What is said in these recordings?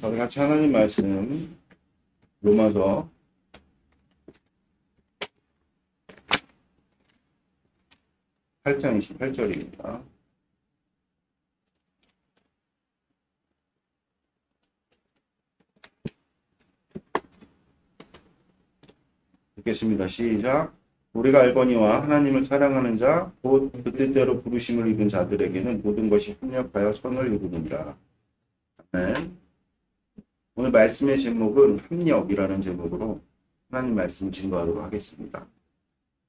다들 같이 하나님 말씀 로마서 8장 28절입니다. 읽겠습니다. 시작. 우리가 알거니와 하나님을 사랑하는 자, 곧 그 뜻대로 부르심을 입은 자들에게는 모든 것이 협력하여 선을 이루느니라. 아멘. 오늘 말씀의 제목은 합력이라는 제목으로 하나님 말씀을 증거하도록 하겠습니다.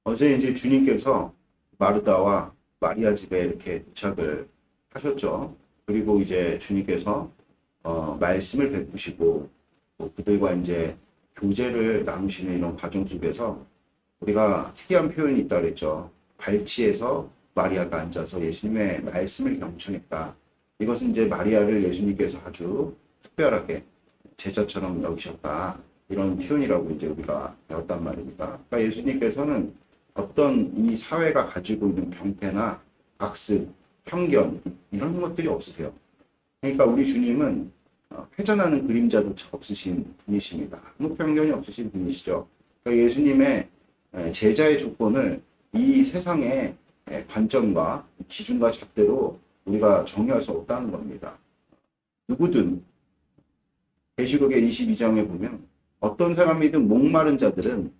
어제 이제 주님께서 마르다와 마리아 집에 이렇게 도착을 하셨죠. 그리고 이제 주님께서 말씀을 베푸시고 그들과 이제 교제를 나누시는 이런 과정 속에서 우리가 특이한 표현이 있다 그랬죠. 발치에서 마리아가 앉아서 예수님의 말씀을 경청했다. 이것은 이제 마리아를 예수님께서 아주 특별하게 제자처럼 여기셨다. 이런 표현이라고 이제 우리가 배웠단 말입니다. 그러니까 예수님께서는 어떤 이 사회가 가지고 있는 병폐나 악습, 편견 이런 것들이 없으세요. 그러니까 우리 주님은 회전하는 그림자조차 없으신 분이십니다. 아무 편견이 없으신 분이시죠. 그러니까 예수님의 제자의 조건을 이 세상의 관점과 기준과 잣대로 우리가 정의할 수 없다는 겁니다. 누구든 계시록의 22장에 보면 어떤 사람이든 목마른 자들은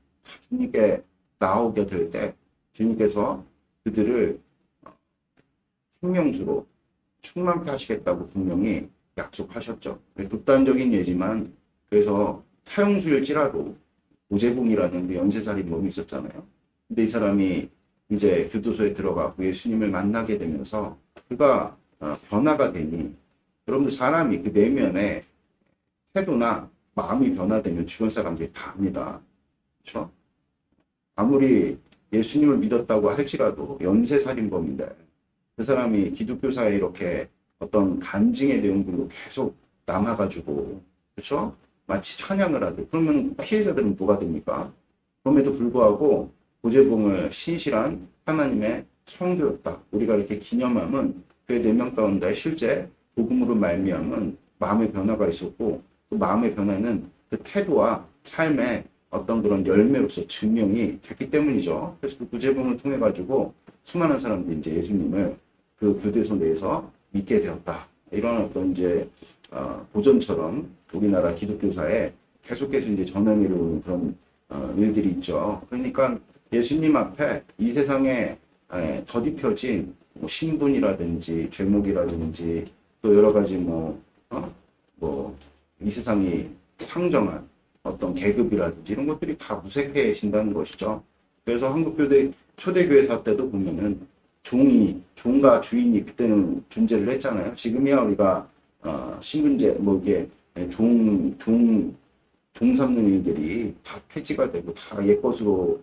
주님께 나오게 될 때 주님께서 그들을 생명수로 충만케 하시겠다고 분명히 약속하셨죠. 극단적인 예지만 그래서 사형수일지라도 오재붕이라는 그 연쇄살인범이 있었잖아요. 근데 이 사람이 이제 교도소에 들어가고 예수님을 만나게 되면서 그가 변화가 되니 여러분들 사람이 그 내면에 태도나 마음이 변화되면 주변 사람들이 다 압니다. 그렇죠? 아무리 예수님을 믿었다고 할지라도 연쇄살인범인데 그 사람이 기독교사에 이렇게 어떤 간증의 내용들로 계속 남아가지고 그렇죠? 마치 찬양을 하듯 그러면 피해자들은 뭐가 됩니까? 그럼에도 불구하고 오재봉을 신실한 하나님의 성도였다. 우리가 이렇게 기념함은 그의 내면 가운데 실제 복음으로 말미암은 마음의 변화가 있었고 그 마음의 변화는 그 태도와 삶의 어떤 그런 열매로서 증명이 됐기 때문이죠. 그래서 그 구제봉을 통해 가지고 수많은 사람들이 이제 예수님을 그 교도소 내에서 믿게 되었다. 이런 어떤 이제 보전처럼 우리나라 기독교사에 계속해서 이제 전환이 오는 그런 일들이 있죠. 그러니까 예수님 앞에 이 세상에 더딥혀진 뭐 신분이라든지 죄목이라든지 또 여러 가지 이 세상이 상정한 어떤 계급이라든지 이런 것들이 다 무색해진다는 것이죠. 그래서 한국교대 초대교회사 때도 보면은 종과 주인이 그때는 존재를 했잖아요. 지금이야 우리가 신분제 이게 종 삼는 일들이 다 폐지가 되고 다 옛것으로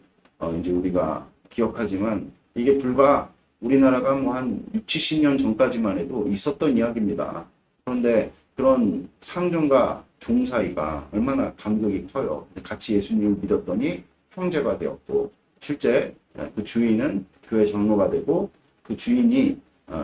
이제 우리가 기억하지만 이게 불과 우리나라가 뭐 한 6, 70년 전까지만 해도 있었던 이야기입니다. 그런데 그런 상종과 종 사이가 얼마나 간격이 커요. 같이 예수님을 믿었더니 형제가 되었고 실제 그 주인은 교회 장로가 되고 그 주인이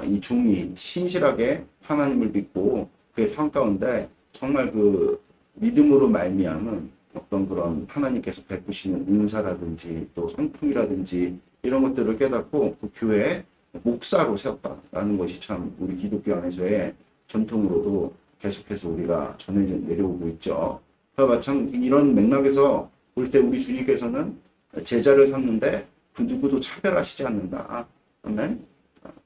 이 종이 신실하게 하나님을 믿고 그의 삶 가운데 정말 그 믿음으로 말미암은 어떤 그런 하나님께서 베푸시는 은사라든지 또 성품이라든지 이런 것들을 깨닫고 그 교회의 목사로 세웠다라는 것이 참 우리 기독교 안에서의 전통으로도 계속해서 우리가 전해져 내려오고 있죠. 그와 마찬가지 이런 맥락에서 볼 때 우리 주님께서는 제자를 삼는데 그 누구도 차별하시지 않는다. 아멘.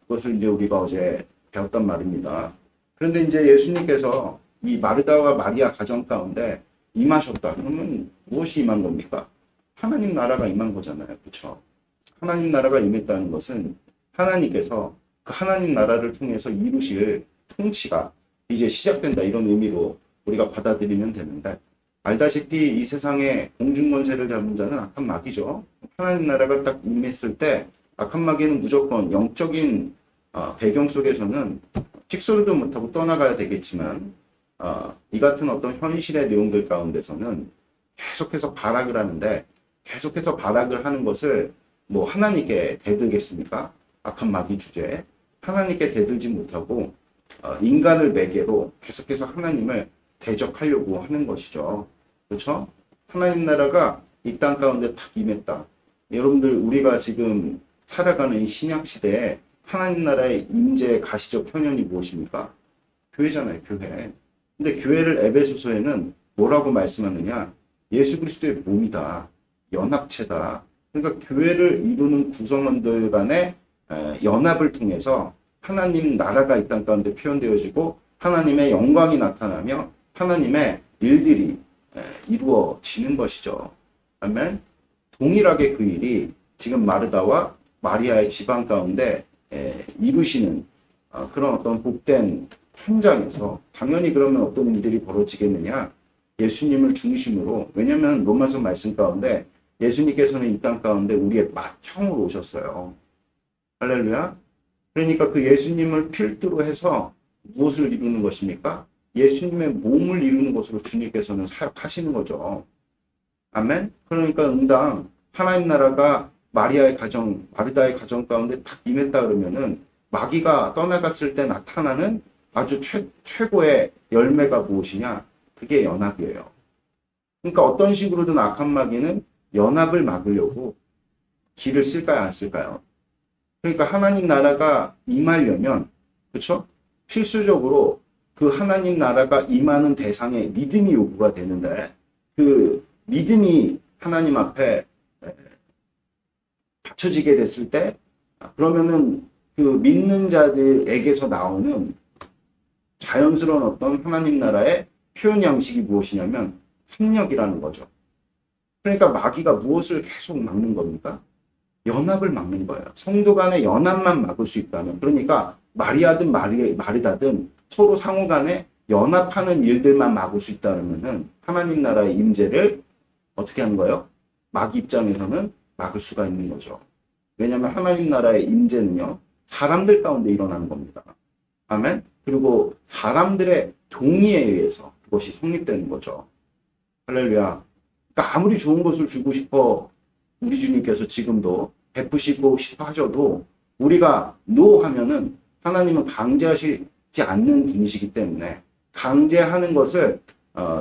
그것을 이제 우리가 어제 배웠단 말입니다. 그런데 이제 예수님께서 이 마르다와 마리아 가정 가운데 임하셨다. 그러면 무엇이 임한 겁니까? 하나님 나라가 임한 거잖아요. 그렇죠? 하나님 나라가 임했다는 것은 하나님께서 그 하나님 나라를 통해서 이루실 통치가 이제 시작된다. 이런 의미로 우리가 받아들이면 되는데 알다시피 이 세상에 공중권세를 잡은 자는 악한 마귀죠. 하나님 나라가 딱 임했을 때 악한 마귀는 무조건 영적인 배경 속에서는 직소리도 못하고 떠나가야 되겠지만 이 같은 어떤 현실의 내용들 가운데서는 계속해서 발악을 하는데 계속해서 발악을 하는 것을 뭐 하나님께 대들겠습니까? 악한 마귀 주제에 하나님께 대들지 못하고 인간을 매개로 계속해서 하나님을 대적하려고 하는 것이죠. 그렇죠? 하나님 나라가 이 땅 가운데 탁 임했다. 여러분들 우리가 지금 살아가는 이 신약 시대에 하나님 나라의 임재 가시적 현현이 무엇입니까? 교회잖아요, 교회. 근데 교회를 에베소서에는 뭐라고 말씀하느냐? 예수 그리스도의 몸이다. 연합체다. 그러니까 교회를 이루는 구성원들 간의 연합을 통해서 하나님 나라가 이 땅 가운데 표현되어지고 하나님의 영광이 나타나며 하나님의 일들이 이루어지는 것이죠. 아멘. 동일하게 그 일이 지금 마르다와 마리아의 집안 가운데 이루시는 그런 어떤 복된 현장에서 당연히 그러면 어떤 일들이 벌어지겠느냐? 예수님을 중심으로, 왜냐하면 로마서 말씀 가운데 예수님께서는 이 땅 가운데 우리의 맏형으로 오셨어요. 할렐루야. 그러니까 그 예수님을 필두로 해서 무엇을 이루는 것입니까? 예수님의 몸을 이루는 것으로 주님께서는 사역하시는 거죠. 아멘. 그러니까 응당 하나님 나라가 마리아의 가정, 마르다의 가정 가운데 딱 임했다 그러면은 마귀가 떠나갔을 때 나타나는 아주 최고의 열매가 무엇이냐? 그게 연합이에요. 그러니까 어떤 식으로든 악한 마귀는 연합을 막으려고 길을 쓸까요, 안 쓸까요? 그러니까 하나님 나라가 임하려면, 그렇죠? 필수적으로 그 하나님 나라가 임하는 대상에 믿음이 요구가 되는데 그 믿음이 하나님 앞에 받쳐지게 됐을 때 그러면은 그 믿는 자들에게서 나오는 자연스러운 어떤 하나님 나라의 표현 양식이 무엇이냐면 협력이라는 거죠. 그러니까 마귀가 무엇을 계속 막는 겁니까? 연합을 막는 거예요. 성도 간의 연합만 막을 수 있다면, 그러니까 마리아든 마르다든 서로 상호 간에 연합하는 일들만 막을 수 있다면은 하나님 나라의 임재를 어떻게 하는 거예요? 마귀 입장에서는 막을 수가 있는 거죠. 왜냐하면 하나님 나라의 임재는요, 사람들 가운데 일어나는 겁니다. 아멘? 그리고 사람들의 동의에 의해서 그것이 성립되는 거죠. 할렐루야. 그러니까 아무리 좋은 것을 주고 싶어 우리 주님께서 지금도 베푸시고 싶어 하셔도 우리가 노 하면은 하나님은 강제하시지 않는 분이시기 때문에 강제하는 것을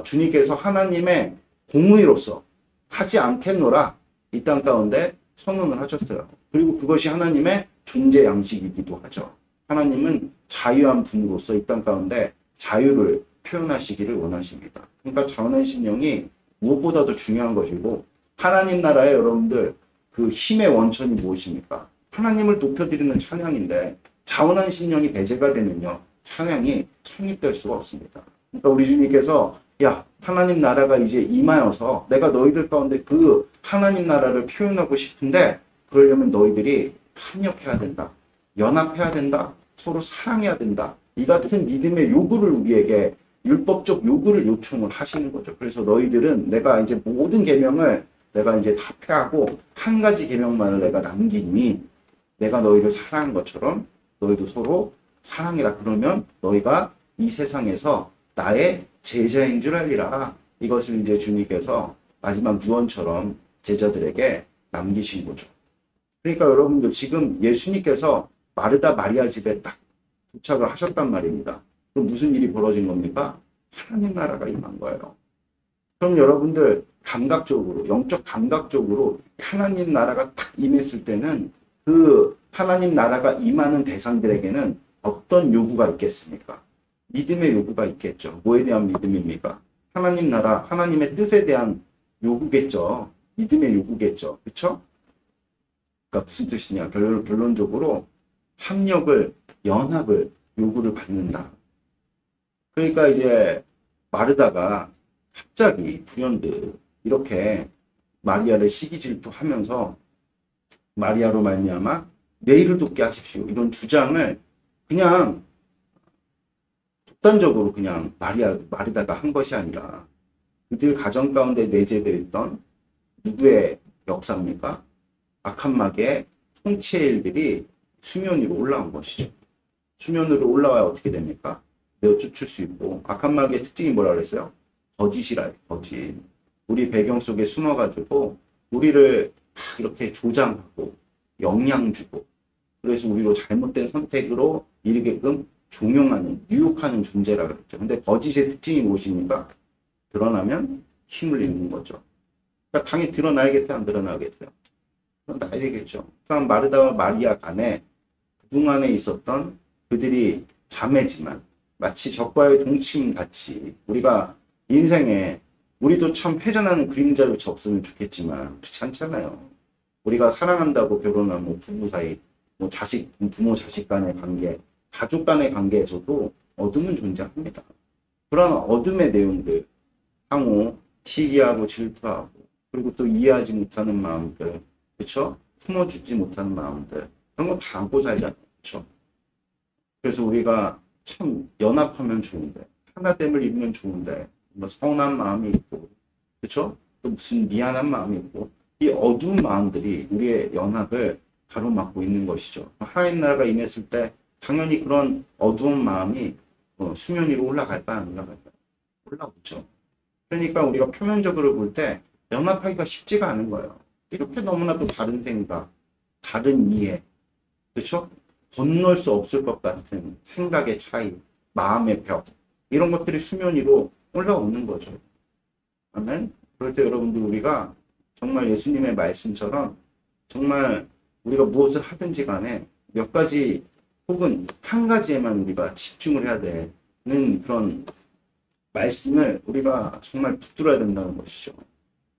주님께서 하나님의 공의로서 하지 않겠노라 이 땅 가운데 선언을 하셨어요. 그리고 그것이 하나님의 존재 양식이기도 하죠. 하나님은 자유한 분으로서 이 땅 가운데 자유를 표현하시기를 원하십니다. 그러니까 자원의 심령이 무엇보다도 중요한 것이고, 하나님 나라의 여러분들 그 힘의 원천이 무엇입니까? 하나님을 높여드리는 찬양인데 자원한 심령이 배제가 되면요, 찬양이 성립될 수가 없습니다. 그러니까 우리 주님께서 야, 하나님 나라가 이제 임하여서 내가 너희들 가운데 그 하나님 나라를 표현하고 싶은데 그러려면 너희들이 합력해야 된다. 연합해야 된다. 서로 사랑해야 된다. 이 같은 믿음의 요구를 우리에게 율법적 요구를 요청을 하시는 거죠. 그래서 너희들은 내가 이제 모든 계명을 내가 이제 다 폐하고 한 가지 계명만을 내가 남기니 내가 너희를 사랑한 것처럼 너희도 서로 사랑해라. 그러면 너희가 이 세상에서 나의 제자인 줄 알리라. 이것을 이제 주님께서 마지막 유언처럼 제자들에게 남기신 거죠. 그러니까 여러분들 지금 예수님께서 마르다 마리아 집에 딱 도착을 하셨단 말입니다. 그럼 무슨 일이 벌어진 겁니까? 하나님 나라가 임한 거예요. 그럼 여러분들 감각적으로, 영적 감각적으로 하나님 나라가 딱 임했을 때는 그 하나님 나라가 임하는 대상들에게는 어떤 요구가 있겠습니까? 믿음의 요구가 있겠죠. 뭐에 대한 믿음입니까? 하나님 나라, 하나님의 뜻에 대한 요구겠죠. 믿음의 요구겠죠. 그렇죠? 그러니까 무슨 뜻이냐? 결론적으로 합력을, 연합을 요구를 받는다. 그러니까 이제 마르다가 갑자기 불현듯 이렇게 마리아를 시기 질투하면서 마리아로 말미암아 내일을 돕게 하십시오. 이런 주장을 그냥 독단적으로 그냥 마르다가 한 것이 아니라 그들 가정 가운데 내재되어 있던 누구의 역사입니까? 악한 마귀의 통치의 일들이 수면 위로 올라온 것이죠. 수면 위로 올라와야 어떻게 됩니까? 내어 쫓을 수 있고, 악한 마귀의 특징이 뭐라 그랬어요? 거짓이라, 거짓. 우리 배경 속에 숨어가지고 우리를 이렇게 조장하고 영향 주고, 그래서 우리로 잘못된 선택으로 이르게끔 종용하는, 유혹하는 존재라 그랬죠. 근데 거짓의 특징이 무엇입니까? 드러나면 힘을 잃는 거죠. 그러니까 당연히 드러나야겠어요? 안 드러나야겠어요? 드러나야 되겠죠. 그러니까 마르다와 마리아 간에 그동안에 있었던 그들이 자매지만 마치 적과의 동침 같이 우리가 인생에 우리도 참 회전하는 그림자로 없으면 좋겠지만 그렇지 않잖아요. 우리가 사랑한다고 결혼한 뭐 부부 사이, 뭐 자식, 부모 자식 간의 관계, 가족 간의 관계에서도 어둠은 존재합니다. 그런 어둠의 내용들, 상호, 시기하고 질투하고, 그리고 또 이해하지 못하는 마음들, 그렇죠? 품어주지 못하는 마음들, 그런 거 다 안고 살잖아요, 그렇죠? 그래서 우리가 참 연합하면 좋은데, 하나됨을 이루면 좋은데, 뭐 서운한 마음이 있고, 그렇죠? 또 무슨 미안한 마음이 있고, 이 어두운 마음들이 우리의 연합을 가로막고 있는 것이죠. 하나님 나라가 임했을 때 당연히 그런 어두운 마음이 수면 위로 올라갈까 안 올라갈까? 올라오죠. 그러니까 우리가 표면적으로 볼 때 연합하기가 쉽지가 않은 거예요. 이렇게 너무나도 다른 생각, 다른 이해, 그렇죠? 건널 수 없을 것 같은 생각의 차이, 마음의 벽, 이런 것들이 수면 위로 올라오는 거죠. 아멘. 그럴 때 여러분들 우리가 정말 예수님의 말씀처럼 정말 우리가 무엇을 하든지 간에 몇 가지 혹은 한 가지에만 우리가 집중을 해야 되는 그런 말씀을 우리가 정말 붙들어야 된다는 것이죠.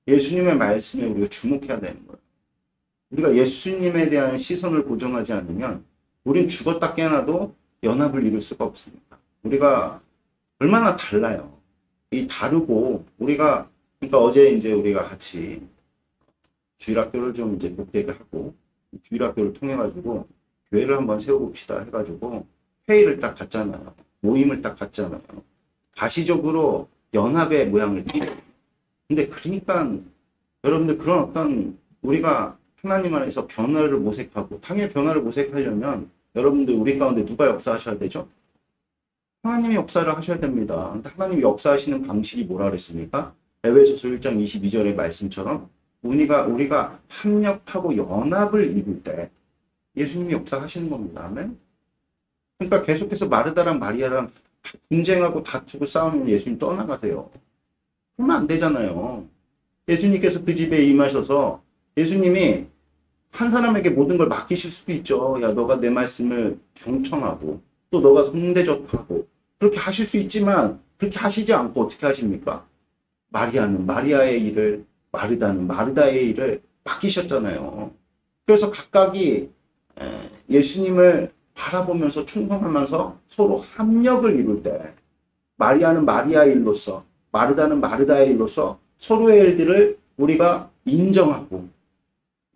예수님의 말씀에 우리가 주목해야 되는 거예요. 우리가 예수님에 대한 시선을 고정하지 않으면 우린 죽었다 깨어나도 연합을 이룰 수가 없습니다. 우리가 얼마나 달라요. 이 다르고 우리가 그러니까 어제 이제 우리가 같이 주일학교를 좀 이제 목대를 하고 주일학교를 통해 가지고 교회를 한번 세워봅시다 해가지고 회의를 딱 갖잖아요. 모임을 딱 갖잖아요. 가시적으로 연합의 모양을 띠요. 근데 그러니까 여러분들 그런 어떤 우리가 하나님 안에서 변화를 모색하고 당연히 변화를 모색하려면 여러분들 우리 가운데 누가 역사하셔야 되죠? 하나님이 역사를 하셔야 됩니다. 근데 하나님이 역사하시는 방식이 뭐라 그랬습니까? 에베소서 1장 22절의 말씀처럼 우리가 합력하고 연합을 이룰 때 예수님이 역사하시는 겁니다. 아멘? 그러니까 계속해서 마르다랑 마리아랑 분쟁하고 다투고 싸우면 예수님 떠나가세요. 그러면 안 되잖아요. 예수님께서 그 집에 임하셔서 예수님이 한 사람에게 모든 걸 맡기실 수도 있죠. 야, 너가 내 말씀을 경청하고 또 너가 손대접하고 그렇게 하실 수 있지만 그렇게 하시지 않고 어떻게 하십니까? 마리아는 마리아의 일을, 마르다는 마르다의 일을 맡기셨잖아요. 그래서 각각이 예수님을 바라보면서 충성하면서 서로 합력을 이룰 때 마리아는 마리아의 일로서 마르다는 마르다의 일로서 서로의 일들을 우리가 인정하고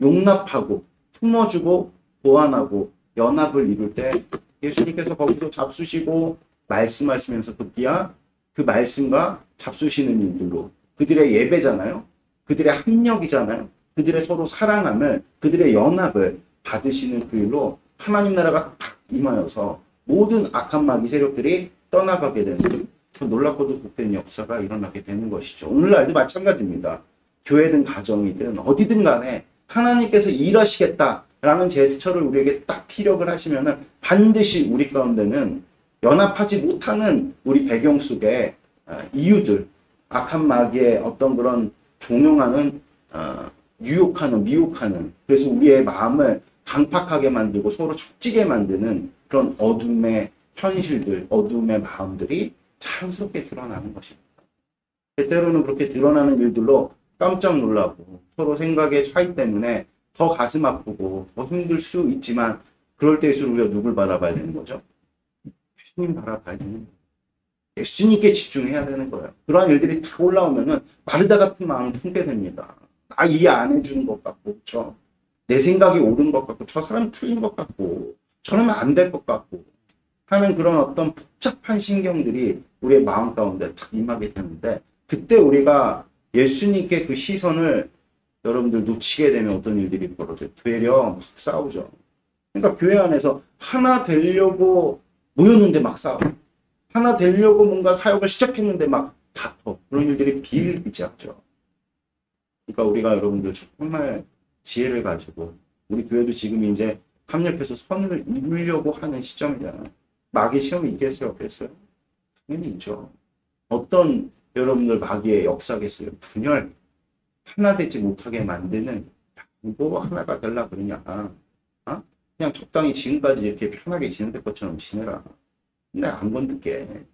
용납하고 품어주고 보완하고 연합을 이룰 때 예수님께서 거기서 잡수시고 말씀하시면서 급기야 그 말씀과 잡수시는 일들로 그들의 예배잖아요. 그들의 합력이잖아요. 그들의 서로 사랑함을 그들의 연합을 받으시는 그 일로 하나님 나라가 딱 임하여서 모든 악한 마귀 세력들이 떠나가게 되는 그 놀랍고도 복된 역사가 일어나게 되는 것이죠. 오늘날도 마찬가지입니다. 교회든 가정이든 어디든 간에 하나님께서 일하시겠다라는 제스처를 우리에게 딱 피력을 하시면은 반드시 우리 가운데는 연합하지 못하는 우리 배경 속에 이유들, 악한 마귀의 어떤 그런 종용하는 유혹하는, 미혹하는 그래서 우리의 마음을 강팍하게 만들고 서로 척지게 만드는 그런 어둠의 현실들, 어둠의 마음들이 자연스럽게 드러나는 것입니다. 때때로는 그렇게 드러나는 일들로 깜짝 놀라고 서로 생각의 차이 때문에 더 가슴 아프고 더 힘들 수 있지만 그럴 때일수록 우리가 누굴 바라봐야 되는 거죠? 예수님 바라봐야 되는 거예요. 예수님께 집중해야 되는 거예요. 그러한 일들이 다 올라오면은 마르다 같은 마음을 품게 됩니다. 나 이해 안 해주는 것 같고, 그쵸? 내 생각이 옳은 것 같고, 저 사람 틀린 것 같고, 저러면 안 될 것 같고, 하는 그런 어떤 복잡한 신경들이 우리의 마음 가운데 딱 임하게 되는데, 그때 우리가 예수님께 그 시선을 여러분들 놓치게 되면 어떤 일들이 벌어져요? 되려 막 싸우죠. 그러니까 교회 안에서 하나 되려고 모였는데 막 싸워. 하나 되려고 뭔가 사역을 시작했는데 막 다퉈. 그런 일들이 비일비재하죠. 그러니까 우리가 여러분들 정말 지혜를 가지고 우리 교회도 지금 이제 협력해서 선을 이루려고 하는 시점이잖아요. 마귀 시험이 있겠어요? 없겠어요? 당연히 있죠. 어떤 여러분들 마귀의 역사겠어요? 분열, 하나 되지 못하게 만드는 뭐 하나가 되려고 그러냐. 어? 그냥 적당히 지금까지 이렇게 편하게 지낼 것처럼 지내라. 근데 안 건들게.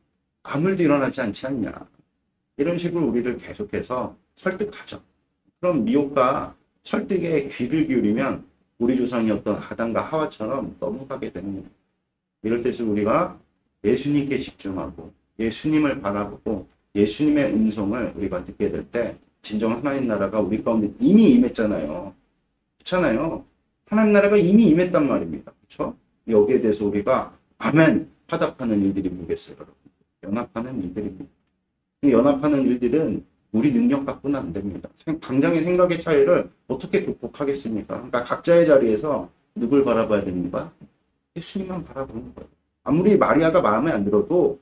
아무 일도 일어나지 않지 않냐. 이런 식으로 우리를 계속해서 설득하죠. 그럼 미혹과 설득에 귀를 기울이면 우리 조상이었던 아담과 하와처럼 넘어가게 되는 거예요. 이럴 때서 우리가 예수님께 집중하고 예수님을 바라보고 예수님의 음성을 우리가 듣게 될 때 진정 하나님 나라가 우리 가운데 이미 임했잖아요. 그렇잖아요. 하나님 나라가 이미 임했단 말입니다. 그렇죠? 여기에 대해서 우리가 아멘 화답하는 일들이 뭐겠어요, 여러분? 연합하는 일들입니다. 연합하는 일들은 우리 능력 갖고는 안 됩니다. 당장의 생각의 차이를 어떻게 극복하겠습니까? 그러니까 각자의 자리에서 누굴 바라봐야 됩니까? 예수님만 바라보는 거예요. 아무리 마리아가 마음에 안 들어도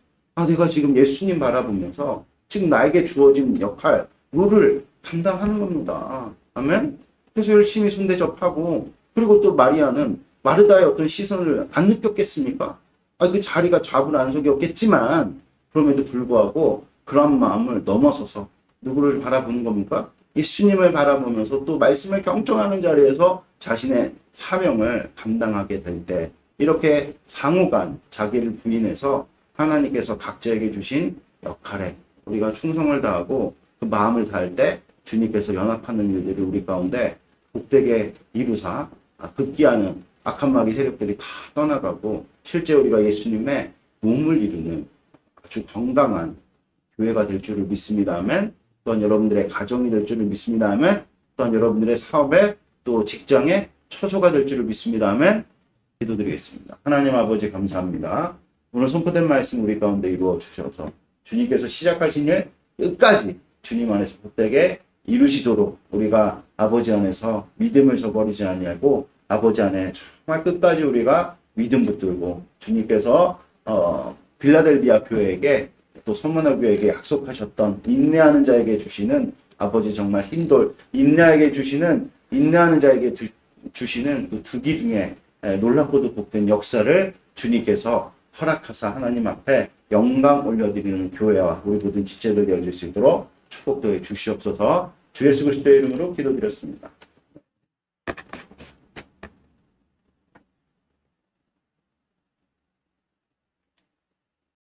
내가 지금 예수님 바라보면서 지금 나에게 주어진 역할, 롤을 감당하는 겁니다. 아멘? 그래서 열심히 손대접하고 그리고 또 마리아는 마르다의 어떤 시선을 안 느꼈겠습니까? 그 자리가 좌불안석이었겠지만 그럼에도 불구하고 그런 마음을 넘어서서 누구를 바라보는 겁니까? 예수님을 바라보면서 또 말씀을 경청하는 자리에서 자신의 사명을 감당하게 될 때 이렇게 상호간 자기를 부인해서 하나님께서 각자에게 주신 역할에 우리가 충성을 다하고 그 마음을 다할 때 주님께서 연합하는 일들을 우리 가운데 복되게 이루사 급기야는 악한 마귀 세력들이 다 떠나가고 실제 우리가 예수님의 몸을 이루는 아주 건강한 교회가 될 줄을 믿습니다. 아멘. 또한 여러분들의 가정이 될 줄을 믿습니다. 아멘. 또한 여러분들의 사업에 또 직장에 처소가 될 줄을 믿습니다. 아멘. 기도드리겠습니다. 하나님 아버지 감사합니다. 오늘 선포된 말씀 우리 가운데 이루어 주셔서 주님께서 시작하신 일 끝까지 주님 안에서 복되게 이루시도록 우리가 아버지 안에서 믿음을 저버리지 아니하고 아버지 안에 정말 끝까지 우리가 믿음 붙들고 주님께서 빌라델비아 교회에게 또 선문화 교회에게 약속하셨던 인내하는 자에게 주시는 아버지 정말 흰돌 인내하는 자에게 주시는 그 두기 중에 놀랍고도 복된 역사를 주님께서 허락하사 하나님 앞에 영광 올려드리는 교회와 우리 모든 지체들 되어질 수 있도록 축복도 해 주시옵소서. 주 예수 그리스도의 이름으로 기도드렸습니다.